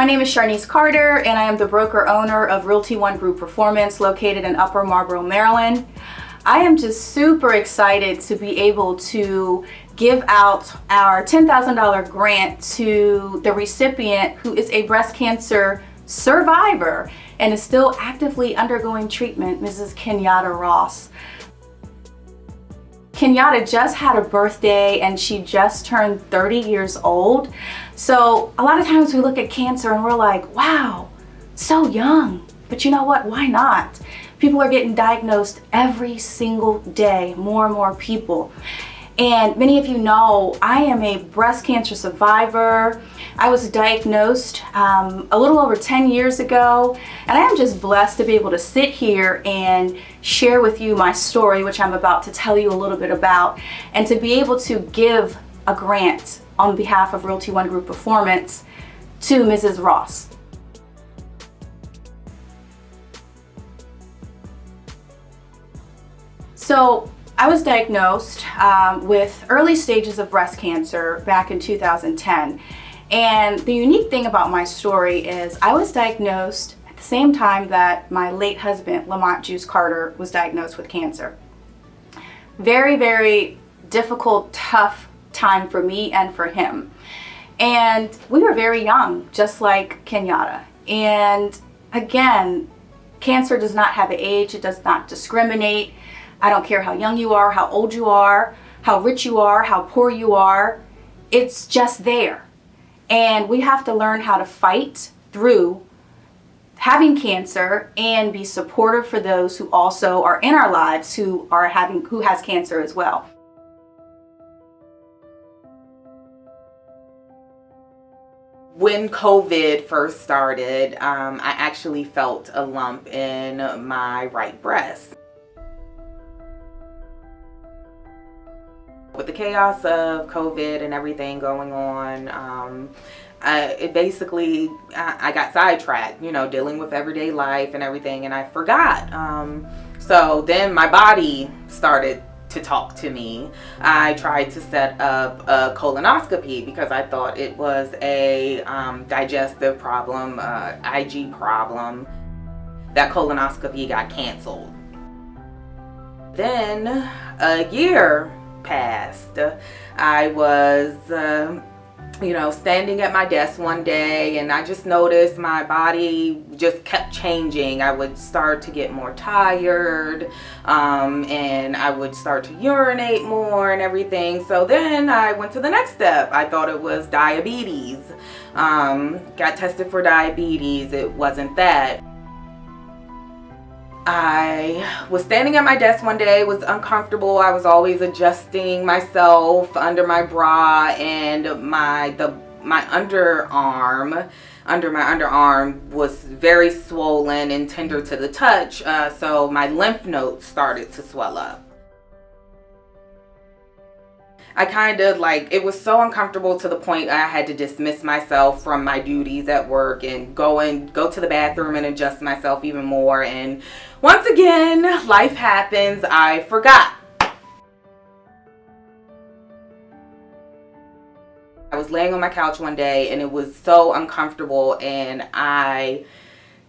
My name is Sharnice Carter, and I am the broker owner of Realty ONE Group Performance, located in Upper Marlboro, Maryland. I am just super excited to be able to give out our $10,000 grant to the recipient, who is a breast cancer survivor and is still actively undergoing treatment, Mrs. Kenyatta Ross. Kenyatta just had a birthday and she just turned 30 years old. So a lot of times we look at cancer and we're like, wow, so young. But you know what? Why not? People are getting diagnosed every single day, more and more people. And many of you know I am a breast cancer survivor. I was diagnosed a little over 10 years ago, and I am just blessed to be able to sit here and share with you my story, which I'm about to tell you a little bit about, and to be able to give a grant on behalf of Realty ONE Group Performance to Mrs. Ross. So I was diagnosed with early stages of breast cancer back in 2010. And the unique thing about my story is I was diagnosed at the same time that my late husband, Lamont Juice Carter, was diagnosed with cancer. Very, very difficult, tough time for me and for him. And we were very young, just like Kenyatta. And again, cancer does not have an age, it does not discriminate. I don't care how young you are, how old you are, how rich you are, how poor you are. It's just there. And we have to learn how to fight through having cancer and be supportive for those who also are in our lives who has cancer as well. When COVID first started, I actually felt a lump in my right breast. With the chaos of COVID and everything going on, I got sidetracked, dealing with everyday life and everything, and I forgot. So then my body started to talk to me. I tried to set up a colonoscopy because I thought it was a digestive problem, IG problem. That colonoscopy got canceled. Then a year passed. I was standing at my desk one day, and I just noticed my body just kept changing. I would start to get more tired, and I would start to urinate more and everything. So then I went to the next step. I thought it was diabetes. Got tested for diabetes. It wasn't that. I was standing at my desk one day, was uncomfortable. I was always adjusting myself under my bra, and my underarm was very swollen and tender to the touch, so my lymph nodes started to swell up. It was so uncomfortable to the point I had to dismiss myself from my duties at work and go to the bathroom and adjust myself even more. And once again, life happens. I forgot. I was laying on my couch one day and it was so uncomfortable, and I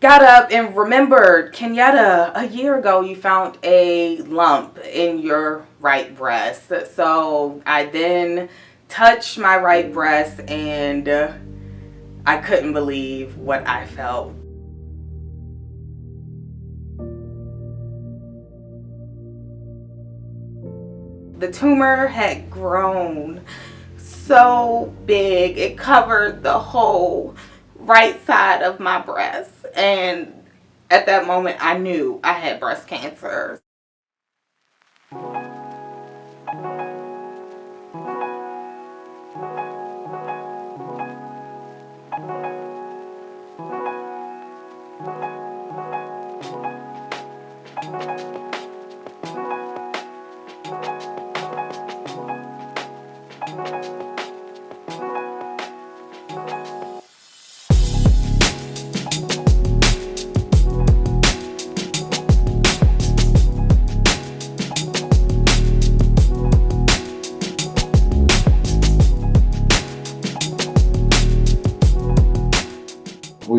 got up and remembered, Kenyetta, a year ago you found a lump in your right breast. So I then touched my right breast, and I couldn't believe what I felt. The tumor had grown so big, it covered the whole right side of my breast, and at that moment I knew I had breast cancer.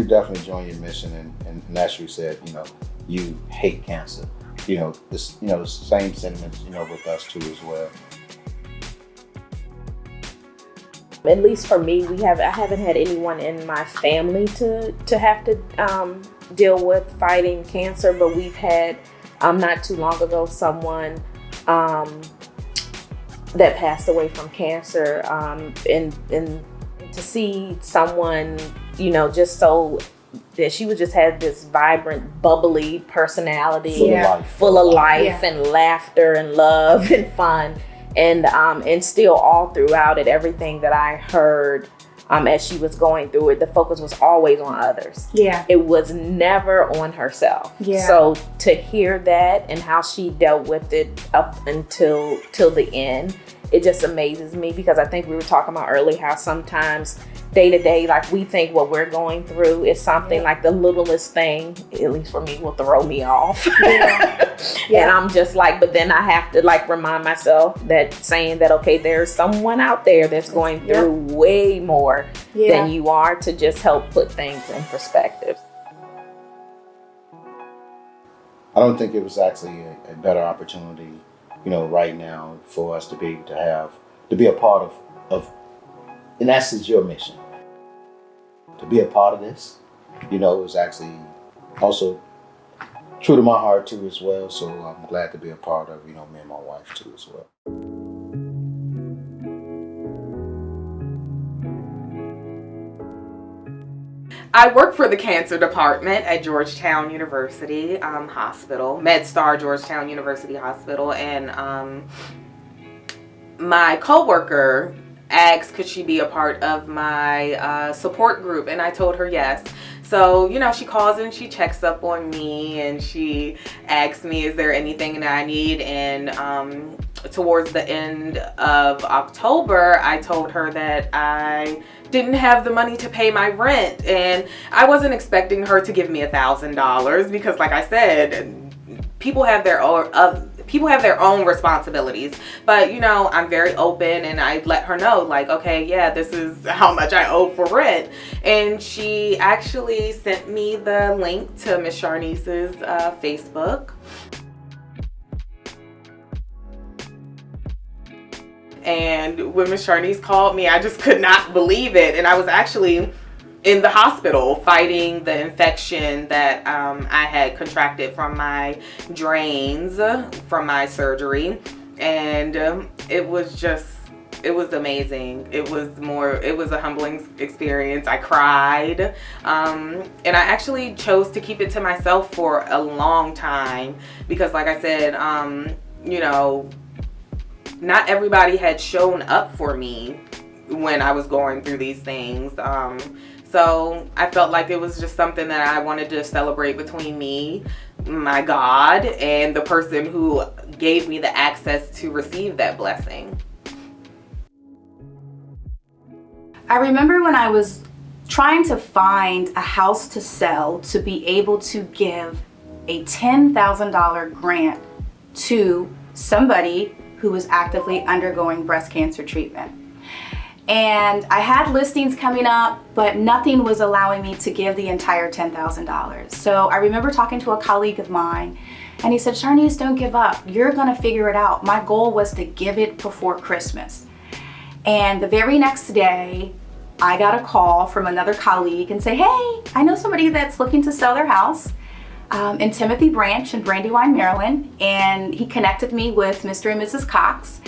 definitely enjoying your mission, and as you said, you hate cancer. This, the same sentiments, with us too as well. At least for me, I haven't had anyone in my family to have to deal with fighting cancer, but we've had not too long ago someone that passed away from cancer, and to see someone, just so that she would just have this vibrant, bubbly personality, full of life and laughter and love and fun. And still all throughout it, everything that I heard as she was going through it, the focus was always on others. Yeah. It was never on herself. Yeah. So to hear that and how she dealt with it up until the end, it just amazes me, because I think we were talking about earlier how sometimes day to day, like we think what we're going through is something like the littlest thing, at least for me, will throw me off. And I'm just like, but then I have to remind myself that saying that, okay, there's someone out there that's going through way more than you are, to just help put things in perspective. I don't think it was actually a better opportunity, right now for us to be able to be a part of, in essence, your mission. To be a part of this, it was actually also true to my heart too as well. So I'm glad to be a part of, me and my wife too as well. I work for the cancer department at Georgetown University Hospital, MedStar Georgetown University Hospital, and my coworker asked could she be a part of my support group, and I told her yes. So, she calls and she checks up on me, and she asks me, is there anything that I need? And towards the end of October, I told her that I didn't have the money to pay my rent, and I wasn't expecting her to give me $1,000, because like I said, people have their own responsibilities. But I'm very open, and I let her know, okay, yeah, this is how much I owe for rent. And she actually sent me the link to Miss Sharnice's Facebook. And when Miss Sharnice called me, I just could not believe it. And I was actually in the hospital fighting the infection that I had contracted from my drains from my surgery. And it was amazing. It was a humbling experience. I cried. And I actually chose to keep it to myself for a long time, because like I said, not everybody had shown up for me when I was going through these things. So I felt like it was just something that I wanted to celebrate between me, my God, and the person who gave me the access to receive that blessing. I remember when I was trying to find a house to sell to be able to give a $10,000 grant to somebody who was actively undergoing breast cancer treatment. And I had listings coming up, but nothing was allowing me to give the entire $10,000. So I remember talking to a colleague of mine, and he said, Sharnice, don't give up. You're gonna figure it out. My goal was to give it before Christmas. And the very next day, I got a call from another colleague and say, hey, I know somebody that's looking to sell their house in Timothy Branch in Brandywine, Maryland. And he connected me with Mr. and Mrs. Cox.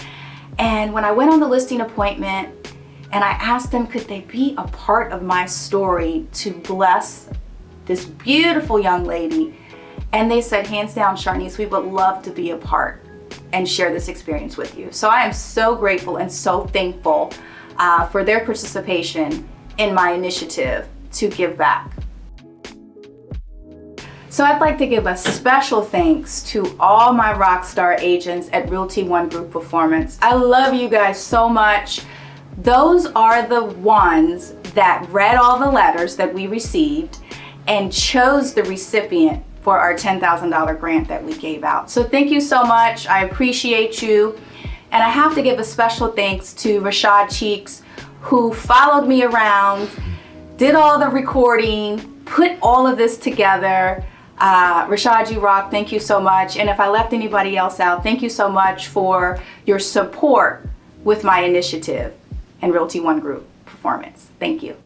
And when I went on the listing appointment and I asked them, could they be a part of my story to bless this beautiful young lady? And they said, hands down, Sharnice, we would love to be a part and share this experience with you. So I am so grateful and so thankful for their participation in my initiative to give back. So I'd like to give a special thanks to all my rock star agents at Realty ONE Group Performance. I love you guys so much. Those are the ones that read all the letters that we received and chose the recipient for our $10,000 grant that we gave out. So thank you so much. I appreciate you. And I have to give a special thanks to Rashad Cheeks, who followed me around, did all the recording, put all of this together. Rashad Rock, thank you so much. And if I left anybody else out, thank you so much for your support with my initiative and Realty ONE Group Performance. Thank you.